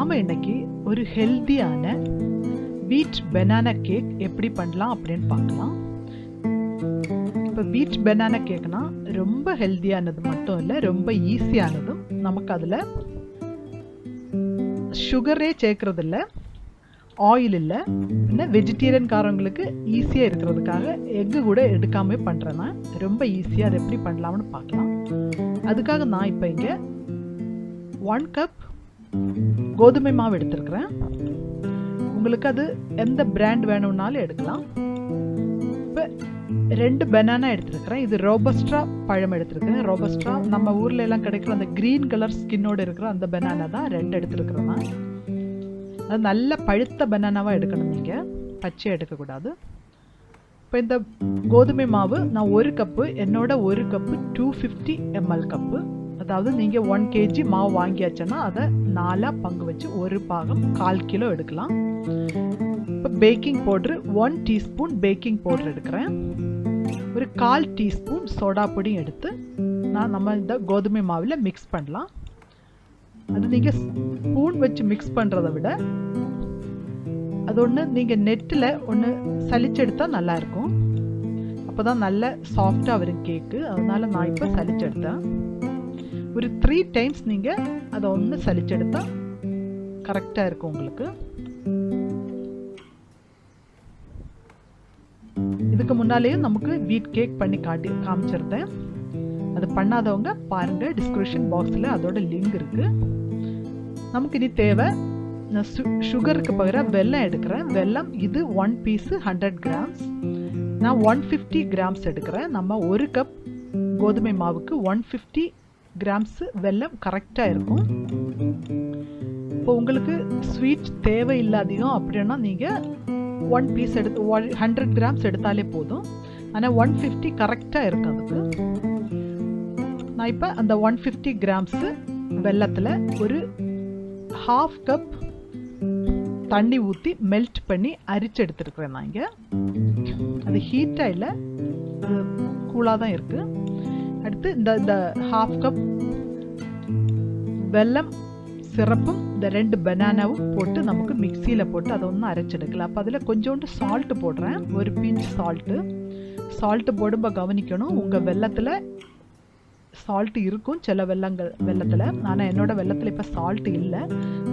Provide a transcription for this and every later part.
நாம இன்னைக்கு ஒரு ஹெல்தியான வீட் பனானா கேக் எப்படி பண்ணலாம் அப்படின்னு பார்க்கலாம். இப்போ வீட் பனானா கேக்னா ரொம்ப ஹெல்தியானது மட்டும் இல்லை, ரொம்ப ஈஸியானதும். நமக்கு அதில் சுகரே சேர்க்கறது இல்லை, ஆயில் இல்லை, என்ன வெஜிடேரியன்காரங்களுக்கு ஈஸியாக இருக்கிறதுக்காக எக்கு கூட எடுக்காம பண்ணுறேன்னா ரொம்ப ஈஸியாக அதை எப்படி பண்ணலாம்னு பார்க்கலாம். அதுக்காக நான் இப்போ இங்கே 1 கப் கோதுமை மாவு எடுத்துருக்கிறேன். உங்களுக்கு அது எந்த பிராண்ட் வேணும்னாலும் எடுக்கலாம். இப்போ 2 பனானா எடுத்துருக்கிறேன். இது ரோபஸ்டா பழம் எடுத்துருக்கேன். ரோபஸ்டா நம்ம ஊரில் எல்லாம் கிடைக்கிற அந்த க்ரீன் கலர் ஸ்கின்னோடு இருக்கிற அந்த பனானா தான் 2 எடுத்துருக்கிறேன் நான். அது நல்ல பழுத்த பனானாவாக எடுக்கணும், நீங்கள் பச்சையாக எடுக்கக்கூடாது. இப்போ இந்த கோதுமை மாவு நான் 1 கப்பு, என்னோட 1 கப்பு 250 ml கப்பு, அதாவது நீங்கள் 1 kg மாவு வாங்கியாச்சுன்னா அதை 4 பங்கு வச்சு ஒரு பாகம் 1/4 கிலோ எடுக்கலாம். இப்போ baking powder 1 teaspoon baking powder எடுக்கிறேன். ஒரு 1/4 டீஸ்பூன் சோடா பொடியும் எடுத்து நம்ம இந்த கோதுமை மாவில் மிக்ஸ் பண்ணலாம். அது நீங்கள் ஸ்பூன் வச்சு மிக்ஸ் பண்ணுறதை விட அது ஒன்று நீங்கள் நெட்டில் ஒன்று சலிச்செடுத்தால் நல்லாயிருக்கும். அப்போ தான் நல்ல சாஃப்டாக வரும் கேக்கு. அதனால் நான் இப்போ சலிச்செடுத்தேன். ஒரு 3 டைம்ஸ் நீங்கள் அதை ஒன்று சலிச்செடுத்தால் கரெக்டாக இருக்கும் உங்களுக்கு. இதுக்கு முன்னாலேயும் நமக்கு வீட் கேக் பண்ணி காமிச்சிருந்தேன். அது பண்ணாதவங்க பாருங்கள், டிஸ்கிரிப்ஷன் பாக்ஸில் அதோட லிங்க் இருக்குது. நமக்கு இனி தேவை, நான் சுகருக்கு பகராக வெல்லம் எடுக்கிறேன். வெல்லம் இது 1 பீஸு 100 கிராம்ஸ். நான் 150 கிராம்ஸ் எடுக்கிறேன். நம்ம 1 கப் கோதுமை மாவுக்கு 150 கிராம்ஸு வெல்லம் கரெக்டாக இருக்கும். இப்போ உங்களுக்கு ஸ்வீட் தேவையில்லாதையும் அப்படின்னா நீங்கள் 1 பீஸ் எடுத்து 100 கிராம்ஸ் எடுத்தாலே போதும். ஆனால் 150 கரெக்டாக இருக்கும் அதுக்கு. நான் இப்போ அந்த 150 கிராம்ஸு வெல்லத்தில் ஒரு 1/2 கப் தண்ணி ஊற்றி மெல்ட் பண்ணி அரிச்சு எடுத்துருக்குறேன் நான் இங்கே. அது ஹீட்டாக இல்லை, அது கூலாக தான் இருக்குது. அடுத்து இந்த 1/2 கப் வெல்லம் சிரப்பும் இந்த 2 பனானாவும் போட்டு நமக்கு மிக்சியில் போட்டு அதை ஒன்றும் அரைச்செடுக்கலாம். அப்போ அதில் கொஞ்சோண்டு சால்ட்டு போடுறேன், ஒரு பிஞ்ச் சால்ட்டு போடும்போது கவனிக்கணும், உங்கள் வெல்லத்தில் சால்ட்டு இருக்கும் சில வெல்லத்தில். ஆனால் என்னோட வெல்லத்தில் இப்போ சால்ட்டு இல்லை,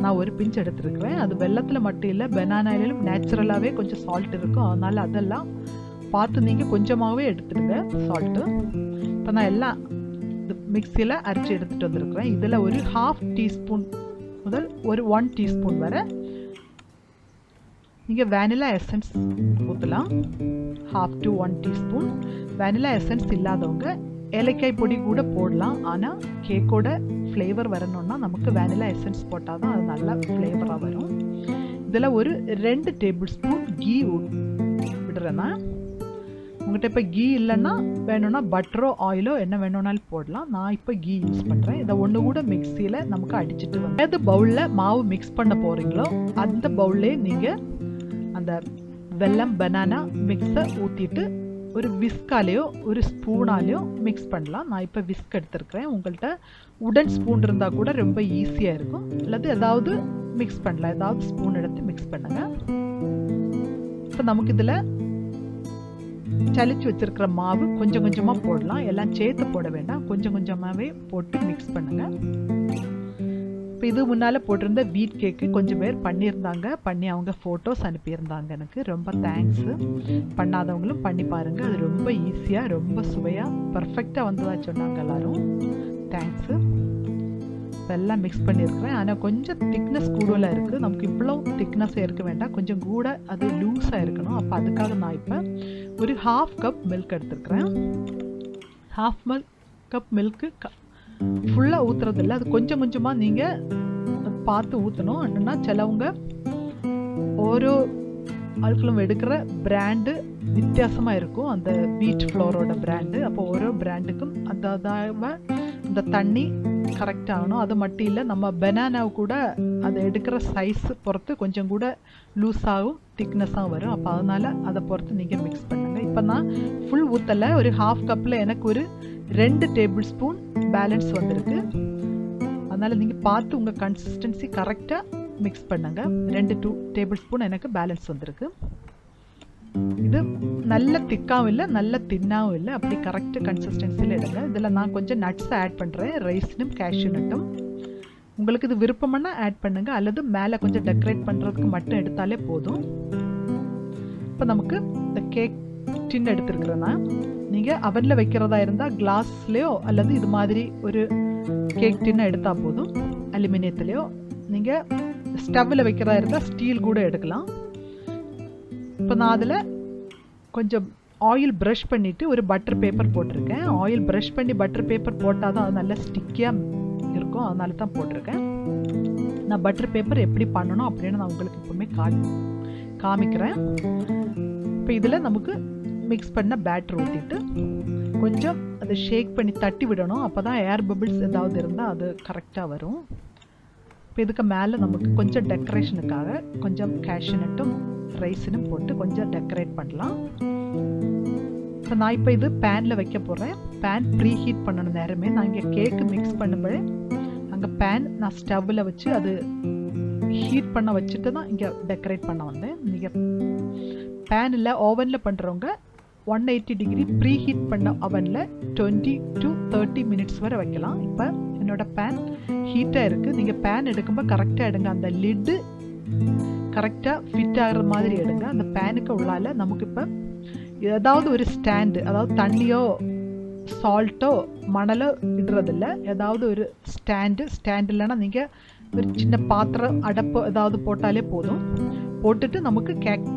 நான் ஒரு பிஞ்ச் எடுத்துருக்குறேன். அது வெல்லத்தில் மட்டும் இல்லை, பனானாயிலும் நேச்சுரலாகவே கொஞ்சம் சால்ட் இருக்கும். அதனால் அதெல்லாம் பார்த்து நீங்கள் கொஞ்சமாகவே எடுத்துடுங்க சால்ட்டு. இப்போ நான் எல்லாம் மிக்சியில் அரைச்சி எடுத்துகிட்டு வந்துருக்குறேன். இதில் ஒரு 1/2 டீஸ்பூன் முதல் ஒரு 1 டீஸ்பூன் வரை நீங்கள் வேனிலா எசன்ஸ் ஊற்றலாம். 1/2 to 1 டீஸ்பூன். வேனிலா எசன்ஸ் இல்லாதவங்க ஏலக்காய் பொடி கூட போடலாம். ஆனால் கேக்கோட ஃப்ளேவர் வரணும்னா நமக்கு வேனிலா எசன்ஸ் போட்டால் தான் அது நல்லா ஃப்ளேவராக வரும். இதில் ஒரு 2 டேபிள் ஸ்பூன் கீ விடுறேன்னா, உங்கள்கிட்ட இப்போ கீ இல்லைன்னா வேணும்னா பட்டரோ ஆயிலோ என்ன வேணும்னாலும் போடலாம். நான் இப்போ கீ யூஸ் பண்ணுறேன். இதை ஒன்று கூட மிக்சியில் நமக்கு அடிச்சுட்டு வந்து எது பவுலில் மாவு மிக்ஸ் பண்ண போகிறீங்களோ அந்த பவுல்லே நீங்கள் அந்த வெல்லம் பனானா மிக்ஸை ஊற்றிட்டு ஒரு விஸ்காலேயோ ஒரு ஸ்பூனாலேயோ மிக்ஸ் பண்ணலாம். நான் இப்போ விஸ்க் எடுத்துருக்கிறேன். உங்கள்கிட்ட உடன் ஸ்பூன் இருந்தால் கூட ரொம்ப ஈஸியாக இருக்கும். அல்லது ஏதாவது மிக்ஸ் பண்ணலாம், ஏதாவது ஸ்பூன் எடுத்து மிக்ஸ் பண்ணுங்கள். இப்போ நமக்கு இதில் சளிச்சு வச்சுருக்கிற மாவு கொஞ்சம் கொஞ்சமாக போடலாம். எல்லாம் சேர்த்து போட வேண்டாம், கொஞ்சம் கொஞ்சமாகவே போட்டு மிக்ஸ் பண்ணுங்கள். இப்போ இது முன்னால் போட்டிருந்த வீட் கேக்கு கொஞ்சம் பேர் பண்ணியிருந்தாங்க, பண்ணி அவங்க ஃபோட்டோஸ் அனுப்பியிருந்தாங்க எனக்கு. ரொம்ப தேங்க்ஸு. பண்ணாதவங்களும் பண்ணி பாருங்கள், அது ரொம்ப ஈஸியாக ரொம்ப சுவையாக பர்ஃபெக்டாக வந்ததாக சொன்னாங்க எல்லோரும். தேங்க்ஸு. இப்போ எல்லாம் மிக்ஸ் பண்ணியிருக்கிறேன். ஆனால் கொஞ்சம் திக்னஸ் கூடுதலாக இருக்குது. நமக்கு இவ்வளோ திக்னஸாக இருக்க வேண்டாம், கொஞ்சம் கூட அது லூஸாக இருக்கணும். அப்போ அதுக்காக நான் இப்போ ஒரு 1/2 கப் மில்க் எடுத்துருக்கிறேன். 1/2 கப் மில்க்கு ஃபுல்லாக ஊற்றுறதில்ல, அது கொஞ்சம் கொஞ்சமாக நீங்கள் பார்த்து ஊற்றணும். அப்படின்னா சிலவங்க ஓரோ ஆட்களும் எடுக்கிற பிராண்டு வித்தியாசமாக இருக்கும், அந்த வீட் ஃப்ளோரோட பிராண்டு. அப்போ ஓரோ பிராண்டுக்கும் அந்த தண்ணி கரெக்ட் ஆகணும். அது மட்டும் இல்லை, நம்ம பனானாவை கூட அதை எடுக்கிற சைஸ் பொறுத்து கொஞ்சம் கூட லூஸாகவும் திக்னஸாகவும் வரும். அப்போ அதனால் அதை பொறுத்து நீங்கள் மிக்ஸ் பண்ணுங்கள். இப்போ நான் ஃபுல் ஊற்றலை, ஒரு 1/2 கப்பில் எனக்கு ஒரு 2 டேபிள் ஸ்பூன் பேலன்ஸ் வந்திருக்கு. அதனால் நீங்கள் பார்த்து உங்கள் கன்சிஸ்டன்சி கரெக்டாக மிக்ஸ் பண்ணுங்க. 2 டேபிள் ஸ்பூன் எனக்கு பேலன்ஸ் வந்திருக்கு. இது நல்ல திக்காவும் இல்லை நல்ல தின்னாவும் இல்லை, அப்படி கரெக்ட் கன்சிஸ்டன்சியில் எடுங்க. இதில் நான் கொஞ்சம் நட்ஸ் ஆட் பண்ணுறேன், ரைஸ்னும் கேஷ்யூ நட்டும். உங்களுக்கு இது விருப்பம்னா ஆட் பண்ணுங்க, அல்லது மேலே கொஞ்சம் டெக்கரேட் பண்ணுறதுக்கு மட்டும் எடுத்தாலே போதும். இப்போ நமக்கு இந்த கேக் டின் எடுத்துருக்குறேன்னா, நீங்கள் அவனில் வைக்கிறதா இருந்தால் கிளாஸ்லேயோ அல்லது இது மாதிரி ஒரு கேக் டின்னை எடுத்தால் போதும். அலுமினியத்துலேயோ, நீங்கள் ஸ்டவ்வில் வைக்கிறதா இருந்தால் ஸ்டீல் கூட எடுக்கலாம். இப்போ நான் அதில் கொஞ்சம் ஆயில் ப்ரஷ் பண்ணிவிட்டு ஒரு பட்டர் பேப்பர் போட்டிருக்கேன். ஆயில் ப்ரஷ் பண்ணி பட்டர் பேப்பர் போட்டால் தான் அது நல்லா ஸ்டிக்கியாக இருக்கும், அதனால தான் போட்டிருக்கேன். நான் பட்டர் பேப்பர் எப்படி பண்ணணும் அப்படின்னு நான் உங்களுக்கு எப்பவுமே காமிக்கிறேன். இப்போ இதில் நமக்கு மிக்ஸ் பண்ண பேட்டர் ஊற்றிட்டு கொஞ்சம் அதை ஷேக் பண்ணி தட்டி விடணும். அப்போ தான் ஏர் பபிள்ஸ் ஏதாவது இருந்தால் அது கரெக்டாக வரும். இப்போ இதுக்கு மேலே நமக்கு கொஞ்சம் டெக்கரேஷனுக்காக கொஞ்சம் கேஷ்யூ நட்டும் ரைஸினும் போட்டு கொஞ்சம் டெக்கரேட் பண்ணலாம். இப்போ நான் இப்போ இது பேனில் வைக்க போகிறேன். பேன் ப்ரீ ஹீட் பண்ணணும் நேரமே. நான் இங்கே கேக்கு மிக்ஸ் பண்ணும்போது அங்கே பேன் நான் ஸ்டவ்வில் வச்சு அது ஹீட் பண்ண வச்சுட்டு தான் இங்கே டெக்கரேட் பண்ண வந்தேன். நீங்கள் பேனில் ஓவனில் பண்ணுறவங்க 180 டிகிரி ப்ரீ ஹீட் பண்ண அவனில் 20 to 30 மினிட்ஸ் வரை வைக்கலாம். இப்போ என்னோட பேன் ஹீட்டாக இருக்குது. நீங்கள் பேன் எடுக்கும்போது கரெக்டாக எடுங்க, அந்த லிட்டு கரெக்டாக ஃபிட் ஆகிற மாதிரி எடுங்க. அந்த பேனுக்கு உள்ளால நமக்கு இப்போ ஏதாவது ஒரு ஸ்டாண்டு, அதாவது தண்ணியோ சால்ட்டோ மணலோ இடுறதில்ல, ஏதாவது ஒரு ஸ்டாண்ட் இல்லைன்னா நீங்கள் ஒரு சின்ன பாத்திரம் அடப்பு ஏதாவது போட்டாலே போதும். போட்டுட்டு நமக்கு கேக்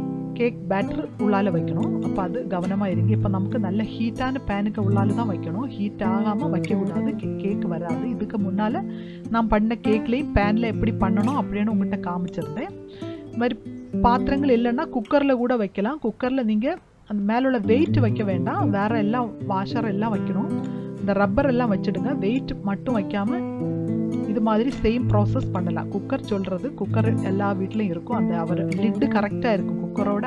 பேட்டர் உள்ளால வைக்கணும். அப்போ அது கவனமாக இருங்க. இப்போ நமக்கு நல்ல ஹீட்டான பேனுக்கு உள்ளால தான் வைக்கணும், ஹீட் ஆகாமல் வைக்கக்கூடாது, கேக் வராது. இதுக்கு முன்னால் நான் பண்ண கேக்லேயும் பேனில் எப்படி பண்ணணும் அப்படின்னு உங்கள்கிட்ட காமிச்சிருந்தேன். இது மாதிரி பாத்திரங்கள் இல்லைன்னா குக்கரில் கூட வைக்கலாம். குக்கரில் நீங்கள் அந்த மேலே உள்ள வெயிட் வைக்க வேண்டாம், வேறு எல்லாம் வாஷர் எல்லாம் வைக்கணும். இந்த ரப்பர் எல்லாம் வச்சுடுங்க, வெயிட் மட்டும் வைக்காமல் இது மாதிரி சேம் ப்ராசஸ் பண்ணலாம். குக்கர் சொல்கிறது, குக்கர் எல்லா வீட்லேயும் இருக்கும், அந்த அவர் லிட்டு கரெக்டாக இருக்கும், குக்கரோட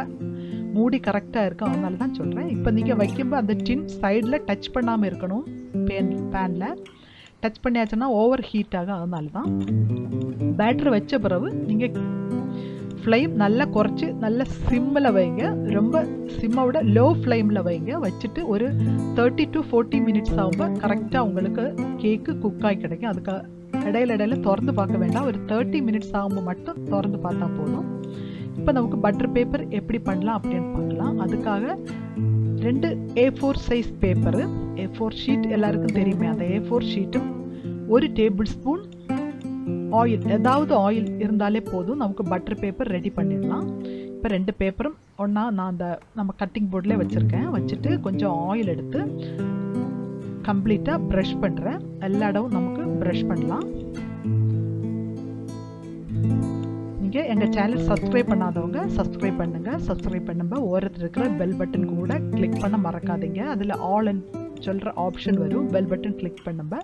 மூடி கரெக்டாக இருக்கும், அதனால தான் சொல்கிறேன். இப்போ நீங்கள் வைக்கும்போது அந்த டின் சைடில் டச் பண்ணாமல் இருக்கணும். பேனில் டச் பண்ணியாச்சுன்னா ஓவர் ஹீட் ஆகும், அதனால தான். பேட்டரி வச்ச பிறகு நீங்கள் ஃப்ளேம் நல்லா குறைச்சி நல்லா சிம்மில் வைங்க. ரொம்ப சிம்மை விட லோ ஃப்ளேமில் வைங்க. வச்சுட்டு ஒரு 30 to 40 மினிட்ஸ் ஆகும்போது கரெக்டாக உங்களுக்கு கேக்கு குக்காகி கிடைக்கும். அதுக்கு இடையில திறந்து பார்க்க வேண்டாம், ஒரு 30 மினிட்ஸ் ஆகும்போது மட்டும் திறந்து பார்த்தா போதும். இப்போ நமக்கு பட்டர் பேப்பர் எப்படி பண்ணலாம் அப்படின்னு பார்க்கலாம். அதுக்காக 2 A4 size paper, A4 sheet எல்லாருக்கும் தெரியுமே, அந்த A4 ஷீட்டும் 1 டேபிள் ஸ்பூன் ஆயில், ஏதாவது ஆயில் இருந்தாலே போதும், நமக்கு பட்டர் பேப்பர் ரெடி பண்ணிடலாம். இப்போ 2 பேப்பரும் ஒன்றா நான் அந்த நம்ம கட்டிங் போர்டில் வச்சுருக்கேன். வச்சுட்டு கொஞ்சம் ஆயில் எடுத்து கம்ப்ளீட்டாக ப்ரஷ் பண்ணுறேன். எல்லா இடமும் நமக்கு ப்ரஷ் பண்ணலாம். நீங்கள் எங்கள் சேனல் சப்ஸ்கிரைப் பண்ணாதவங்க சப்ஸ்கிரைப் பண்ணுங்கள். சப்ஸ்கிரைப் பண்ணும்போது ஓரத்தில் இருக்கிற பெல் பட்டன் கூட கிளிக் பண்ண மறக்காதீங்க. அதில் ஆல் சொல்கிற ஆப்ஷன் வரும், பெல் பட்டன் கிளிக் பண்ணும்போது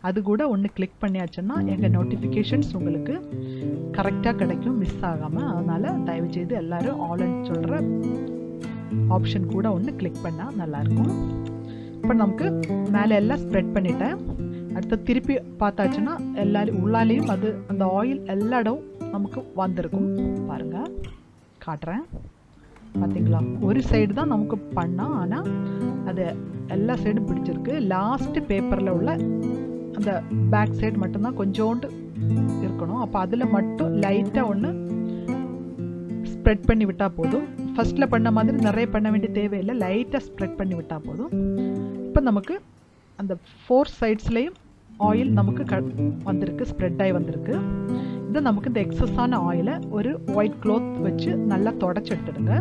அது கூட ஒன்று கிளிக் பண்ணியாச்சுன்னா எங்கள் நோட்டிஃபிகேஷன்ஸ் உங்களுக்கு கரெக்டாக கிடைக்கும், மிஸ் ஆகாமல். அதனால் தயவுசெய்து எல்லோரும் ஆல்ன்னு சொல்கிற ஆப்ஷன் கூட ஒன்று கிளிக் பண்ணால் நல்லாயிருக்கும். இப்போ நமக்கு மேலே எல்லாம் ஸ்ப்ரெட் பண்ணிட்டேன். அடுத்து திருப்பி பார்த்தாச்சுன்னா எல்லாரும் உள்ளாலேயும் அது அந்த ஆயில் எல்லா இடம் நமக்கு வந்திருக்கும். பாருங்கள், காட்டுறேன், பார்த்தீங்களா? ஒரு சைடு தான் நமக்கு பண்ணோம், ஆனால் அது எல்லா சைடும் பிடிச்சிருக்கு. லாஸ்ட்டு பேப்பரில் உள்ள அந்த பேக் சைடு மட்டும்தான் கொஞ்சோண்டு இருக்கணும். அப்போ அதில் மட்டும் லைட்டாக ஒன்று ஸ்ப்ரெட் பண்ணி விட்டால் போதும். ஃபஸ்ட்டில் பண்ண மாதிரி நிறைய பண்ண வேண்டிய தேவையில்லை, லைட்டாக ஸ்ப்ரெட் பண்ணி விட்டால் போதும். இப்போ நமக்கு அந்த 4 சைட்ஸ்லேயும் ஆயில் நமக்கு வந்திருக்கு, ஸ்ப்ரெட் ஆகி வந்திருக்கு. இது நமக்கு இந்த எக்ஸஸான ஆயிலை ஒரு ஒயிட் க்ளாத் வச்சு நல்லா தொடச்சி எடுத்துடுங்க.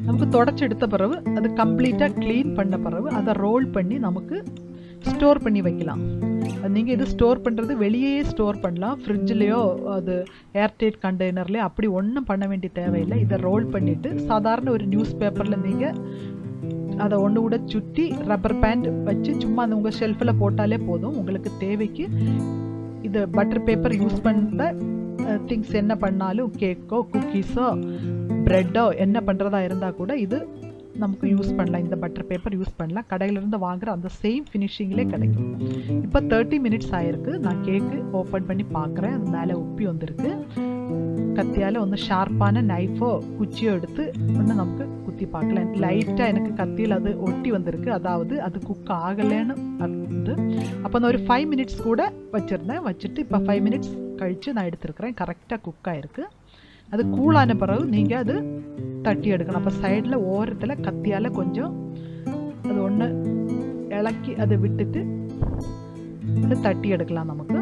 நமக்கு தொடச்சி எடுத்த பிறகு அது கம்ப்ளீட்டாக க்ளீன் பண்ண பிறகு அதை ரோல் பண்ணி நமக்கு ஸ்டோர் பண்ணி வைக்கலாம். நீங்கள் இது ஸ்டோர் பண்ணுறது வெளியே ஸ்டோர் பண்ணலாம், ஃப்ரிட்ஜ்லேயோ அது ஏர்டைட் கண்டெய்னர்லேயோ அப்படி ஒன்றும் பண்ண வேண்டிய தேவையில்லை. இதை ரோல் பண்ணிவிட்டு சாதாரண ஒரு நியூஸ் பேப்பரில் நீங்கள் அதை ஒன்று கூட சுற்றி ரப்பர் பேண்ட் வச்சு சும்மா அந்த உங்கள் ஷெல்ஃபில் போட்டாலே போதும். உங்களுக்கு தேவைக்கு இது பட்டர் பேப்பர் யூஸ் பண்ணுற திங்ஸ் என்ன பண்ணாலும், கேக்கோ குக்கீஸோ ப்ரெட்டோ என்ன பண்ணுறதா இருந்தால் கூட இது நமக்கு யூஸ் பண்ணலாம். இந்த பட்டர் பேப்பர் யூஸ் பண்ணலாம். கடையிலேருந்து வாங்குகிற அந்த சேம் ஃபினிஷிங்லே கிடைக்கும். இப்போ 30 மினிட்ஸ் ஆயிருக்கு. நான் கேக்கு ஓப்பன் பண்ணி பார்க்குறேன். அது மேலே உப்பி வந்திருக்கு. கத்தியால் ஒன்று ஷார்ப்பான நைஃபோ குச்சியோ எடுத்து ஒன்று நமக்கு குத்தி பார்க்கலாம். லைட்டாக எனக்கு கத்தியில் அது ஒட்டி வந்திருக்கு. அதாவது அது குக் ஆகலைன்னு வந்து அப்போ நான் ஒரு 5 மினிட்ஸ் கூட வச்சுருந்தேன். வச்சுட்டு இப்போ 5 மினிட்ஸ் கழித்து நான் எடுத்துருக்கிறேன். கரெக்டாக குக் ஆகிருக்கு. அது கூலான பிறகு நீங்கள் அது தட்டி எடுக்கணும். அப்போ சைடில் ஓரத்தில் கத்தியால் கொஞ்சம் அது ஒன்று இலக்கி அதை விட்டுட்டு ஒன்று தட்டி எடுக்கலாம். நமக்கு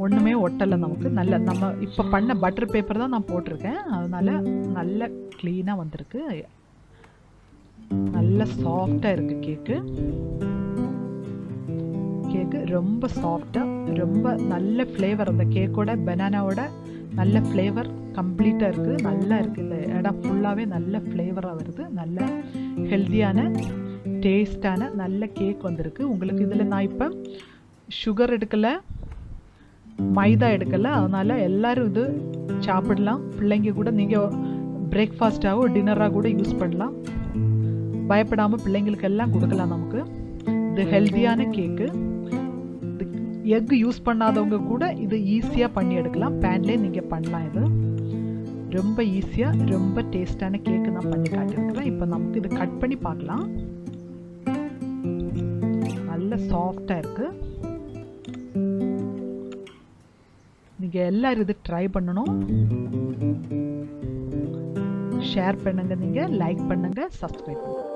ஒன்றுமே ஒட்டலை. நமக்கு நல்ல நம்ம இப்போ பண்ண பட்டர் பேப்பர் தான் நான் போட்டிருக்கேன். அதனால நல்ல க்ளீனாக வந்திருக்கு. நல்ல சாஃப்டாக இருக்குது கேக்கு. கேக்கு ரொம்ப சாஃப்டாக, ரொம்ப நல்ல ஃப்ளேவர். அந்த கேக்கோட பனானாவோட நல்ல ஃப்ளேவர் கம்ப்ளீட்டாக இருக்குது. நல்லா இருக்குது. இந்த இடம் ஃபுல்லாகவே நல்ல ஃப்ளேவராக வருது. நல்ல ஹெல்த்தியான டேஸ்டான நல்ல கேக் வந்திருக்கு. உங்களுக்கு இதில் நான் இப்போ சுகர் எடுக்கலை, மைதா எடுக்கலை. அதனால் எல்லோரும் இது சாப்பிடலாம். பிள்ளைங்க கூட நீங்கள் பிரேக்ஃபாஸ்ட்டாகவோ டின்னராக கூட யூஸ் பண்ணலாம். பயப்படாமல் பிள்ளைங்களுக்கு எல்லாம் கொடுக்கலாம். நமக்கு இது ஹெல்த்தியான கேக்கு. எக் யூஸ் பண்ணாதவங்க கூட இது ஈஸியாக பண்ணி எடுக்கலாம். பேன்லேயே நீங்கள் பண்ணலாம். இது ரொம்ப ஈஸியாக ரொம்ப டேஸ்டான கேக்கு நான் பண்ணி காட்டியிருக்கிறேன். இப்போ நமக்கு இது கட் பண்ணி பார்க்கலாம். நல்ல சாஃப்டாக இருக்குது. நீங்கள் எல்லோரும் இது ட்ரை பண்ணணும். ஷேர் பண்ணுங்கள், நீங்கள் லைக் பண்ணுங்கள், சப்ஸ்கிரைப் பண்ணுங்கள்.